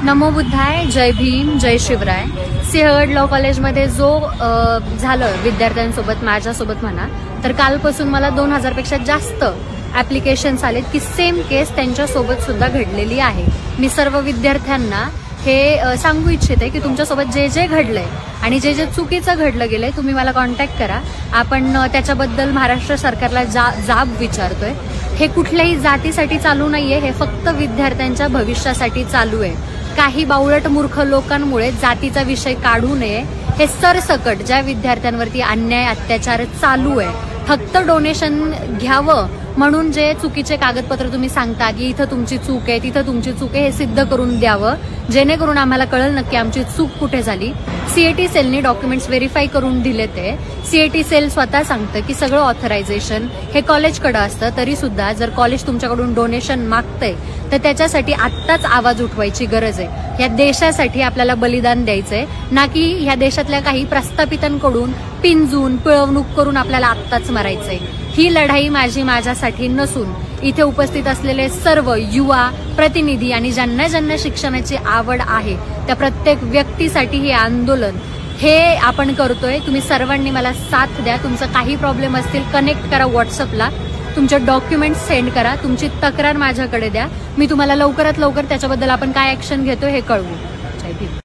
नमो बुद्धाय, जय भीम, जय Shivray. Sinhagad law कॉलेजमध्ये जो झालं विद्यार्थ्यांसोबत, माझ्यासोबत म्हणा, तर कालपासून मला 2000 पेक्षा जास्त ऍप्लिकेशन्स आलेत की सेम केस त्यांच्यासोबत सुद्धा घडलेली आहे। मी सर्व विद्यार्थ्यांना हे सांगू इच्छिते की तुमच्यासोबत जे जे घडलंय आणि जे जे चुकीचं घडलं गेलंय तुम्ही मला कॉन्टॅक्ट करा। आपण त्याच्याबद्दल महाराष्ट्र सरकारला जाब विचारतोय। हे कुठल्याही जातीसाठी चालू नाहीये, हे फक्त विद्यार्थ्यांच्या भविष्यासाठी चालू आहे। काही बावळट मूर्ख लोकांमुळे जातीचा विषय काढू नये। हे सरसकट ज्या विद्यार्थ्यांवरती अन्याय अत्याचार चालू आहे, फक्त डोनेशन घ्यावं म्हणून जे चुकीचे कागदपत्र तुम्ही सांगता की इथं तुमची चूक आहे, तिथं तुमची चूक आहे, हे सिद्ध करून द्यावं, जेणेकरून आम्हाला कळेल नक्की आमची चूक कुठे झाली। सीएटी सेलनी डॉक्युमेंट्स व्हेरीफाय करून दिले ते। सीएटी सेल स्वतः सांगतं की सगळं ऑथरायझेशन हे कॉलेजकडे असतं, तरी सुद्धा जर कॉलेज तुमच्याकडून डोनेशन मागतंय तर त्याच्यासाठी आत्ताच आवाज उठवायची गरज आहे। या देशासाठी आपल्याला बलिदान द्यायचंय, ना की ह्या देशातल्या काही प्रस्थापितांकडून पिंजून पिळवणूक करून आपल्याला आत्ताच मरायचंय। ही लढाई माझ्यासाठी नसून इथे उपस्थित असलेले सर्व युवा प्रतिनिधी आणि ज्यांना ज्यांना शिक्षणाची आवड आहे त्या प्रत्येक व्यक्तीसाठी हे आंदोलन हे आपण करतोय। तुम्ही सर्वांनी मला साथ द्या। तुमचं काही प्रॉब्लेम असतील कनेक्ट करा व्हॉट्सअपला, तुमचे डॉक्युमेंट्स सेंड करा, तुमची तक्रार माझ्याकडे द्या। मी तुम्हाला लवकरात लवकर त्याच्याबद्दल आपण काय ऍक्शन घेतो हे कळवू। जय भीम।